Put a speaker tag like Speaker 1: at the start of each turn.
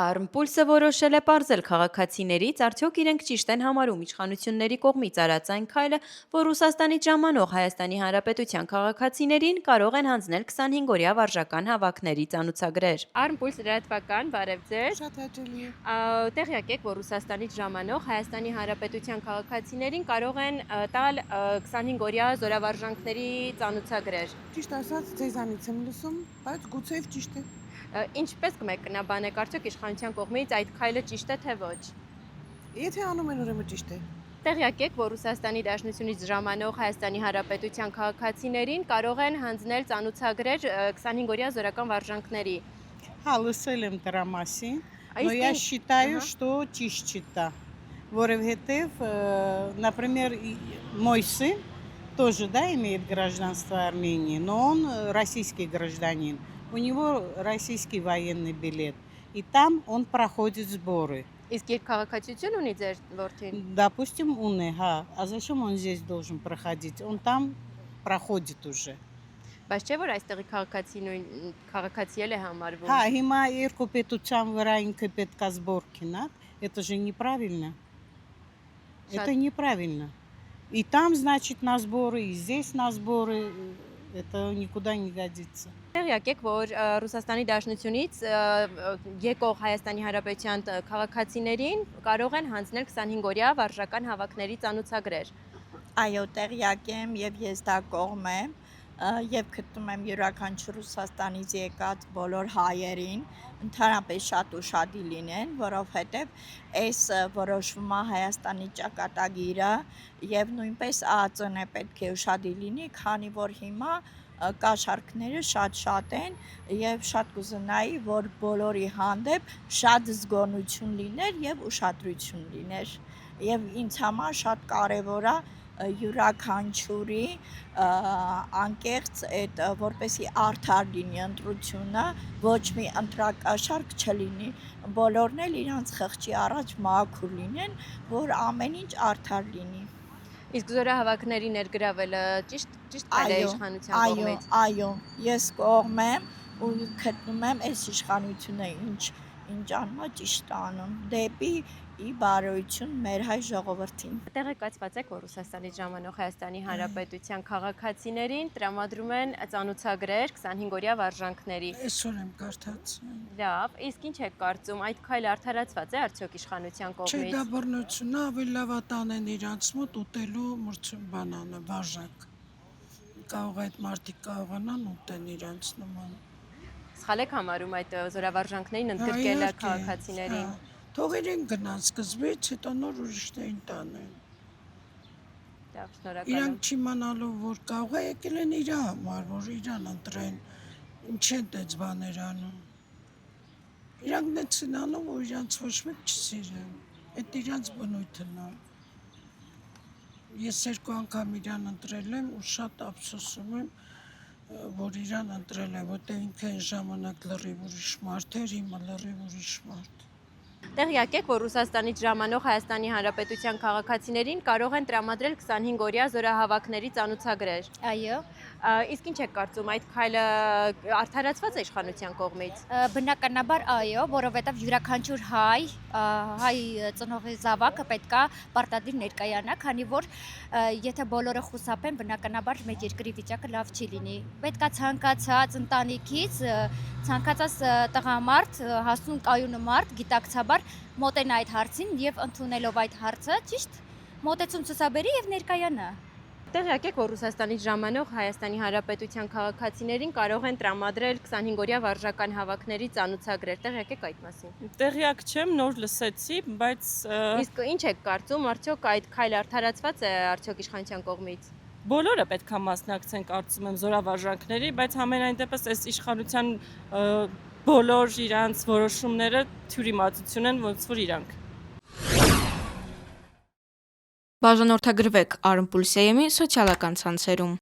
Speaker 1: Արմպուլսը որոշել է պարզել քաղաքացիներից, արդյոք իրենք ճիշտ են համարում իշխանությունների կողմից արած այն քայլը, որ Ռուսաստանից ժամանող Հայաստանի Հանրապետության քաղաքացիներին կարող են հանձնել 25-օրյա վարժական հավաքների ծանուցագրեր։ Արմպուլս լրատվական, բարև ձեզ։
Speaker 2: Շատ հաճելի է։
Speaker 1: Տեղյակ եք, որ Ռուսաստանից ժամանող Հայաստանի Հանրապետության քաղաքացիներին կարող են տալ 25-օրյա զորավարժանքների ծանուցագրեր։
Speaker 2: Ճիշտ ասած, ձեզանից եմ լսում, բայց գուցեև ճիշտ է։
Speaker 1: Ինչպես կմեկնաբանեք, արդյոք իշխանության կողմից այդ քայլը ճիշտ է թե ոչ։
Speaker 2: Եթե անում են, ուրեմն ճիշտ է։
Speaker 1: Տեղյակ եք, որ Ռուսաստանի Դաշնությունից ժամանող Հայաստանի Հանրապետության քաղաքացիներին կարող են հանձնել ծանուցագրեր 25-օրյա զորական վարժանքների։
Speaker 2: Հա, լսել եմ դրա մասին,
Speaker 1: Այս
Speaker 2: но я
Speaker 1: ինչ-
Speaker 2: считаю,
Speaker 1: Ահա.
Speaker 2: что ճիշտ չտա, որովհետև, например, мой сын тоже, да, имеет гражданство Армении, но он российский гражданин. У него российский военный билет, и там он проходит сборы.
Speaker 1: Իսկ իր քաղաքացիություն ունի ձեր որդին։
Speaker 2: Допустим, ха, а зачем он здесь должен проходить? Он там проходит уже.
Speaker 1: Բայց չէ՞ որ այստեղի քաղաքացի էլ է համարվում։
Speaker 2: Հա, հիմա երկու պետության վրա ինքը պետքա сбор քնա, это же неправильно. Это неправильно. И там, значит, на сборы, и здесь на сборы, это никуда не годится.
Speaker 1: Տեղյակ եք, որ Ռուսաստանի Դաշնությունից եկող Հայաստանի Հանրապետության քաղաքացիներին կարող են հանձնել 25-օրյա վարժական հավաքների ծանուցագրեր։
Speaker 3: Այո, տեղյակ եմ եւ ես դա կողմ եմ եւ գտնում եմ յուրաքանչյուր Ռուսաստանից եկած բոլոր հայերին ընդհանրապես շատ ուշադի լինեն, որովհետեւ այս որոշվում է Հայաստանի ճակատագիրը եւ նույնպես ԱԱԾ-ն է պետք է ուշադի լինի, քանի որ հիմա կաշառքները շատ են եւ շատ կուզենայի, որ բոլորի հանդեպ շատ զգոնություն լիներ եւ ուշադրություն լիներ։ Եվ ինձ համար շատ կարեւոր է յուրաքանչյուրի անկեղծ այդ որպեսի արդար լինի ընտրությունը, ոչ մի ընտրակաշառք չլինի, բոլորն էլ իրանց խղճի առաջ մաքուր լինեն, որ ամեն ինչ արդար լինի։
Speaker 1: Իսկ զորահավաքների ներգրավելը ճիշտ քայլ է իշխանության կողմից։
Speaker 3: Այո, ես կողմ եմ ու գտնում եմ այս իշխանությունը ինչ անում է ճիշտ անում դեպի ի բարոյություն մեր հայ ժողովրդին։
Speaker 1: Տեղեկացված եք, որ Ռուսաստանից ժամանող Հայաստանի Հանրապետության քաղաքացիներին տրամադրում են ծանուցագրեր 25-օրյա վարժանքների։
Speaker 2: Այսօր եմ կարդացել։
Speaker 1: Լավ, իսկ ինչ եք կարծում, այդ քայլը արդարացված է արդյոք իշխանության
Speaker 4: Չէ,
Speaker 1: կողմից։
Speaker 4: դա բռնությունն է, ավելի լավ է տանեն իրանց մոտ ուտելու բանանը, վարժակ։ Կարող այդ մարդիկ կարողանան ուտեն իրանց նման։
Speaker 1: Սխալ եք համարում այդ զորավարժանքներին ընդգրկելը
Speaker 4: Իհարկե,
Speaker 1: քաղաքացիներին։
Speaker 4: հա, Թող իրեն գնան սկզբից, հետո նոր ուրիշներին տանեն։
Speaker 1: Լավ, շնորհակալ եմ։
Speaker 4: Իրանք չիմանալով, որ կարող է եկել են իր համար, որ իրան ընտրեն, ինչ են դες բաներ անում։ Իրանք դες են անում, որ իրանց ոչ մեկ չսիրեն։ Այդ իրանց բնույթն է։ Ես երկու անգամ իրան ընտրել եմ ու շատ ափսոսում եմ, որ իրան ընտրել եմ, որտեղ ինքը այն ժամանակ լրիվ ուրիշ մարդ էր, հիմա լրիվ ուրիշ մարդ։
Speaker 1: Տեղյակ եք, որ Ռուսաստանից ժամանող Հայաստանի Հանրապետության քաղաքացիներին կարող են տրամադրել 25-օրյա զորահավաքների ծանուցագրեր։
Speaker 5: Այո,
Speaker 1: Իսկ ինչ եք կարծում, այդ քայլը արդարացված է իշխանության կողմից։
Speaker 5: բնականաբար այո, որովհետև յուրաքանչյուր հայ ծնողի զավակը պետքա պարտադիր ներկայանա, քանի որ եթե բոլորը խուսափեն, բնականաբար մեր երկրի վիճակը լավ չի լինի։ Պետքա ցանկացած ընտանիքից, ցանկացած տղամարդ, հասուն կայուն մարդ գիտակցաբար մոտենա այդ հարցին եւ ընդունելով այդ հարցը, ճիշտ մոտեցում ցուցաբերի եւ ներկայանա։
Speaker 1: Տեղյակ եք, որ Ռուսաստանից ժամանող Հայաստանի Հանրապետության քաղաքացիներին կարող են տրամադրել 25-օրյա վարժական հավաքների ծանուցագրեր։ Տեղյակ եք այդ մասին։
Speaker 6: Տեղյակ չեմ, նոր լսեցի, բայց
Speaker 1: Իսկ ինչ եք կարծում, արդյոք այդ քայլը արդարացված է արդյոք իշխանության կողմից։
Speaker 6: բոլորը պետք է մասնակցեն, կարծում եմ, զորավարժանքների, բայց համենայն դեպս այս իշխանության բոլոր իրանց որոշումները թյուրիմացություն են, ոնց որ իրանք։
Speaker 7: Բաժանորդագրվեք Արմպուլսեյեմի սոցիալական ցանցերում։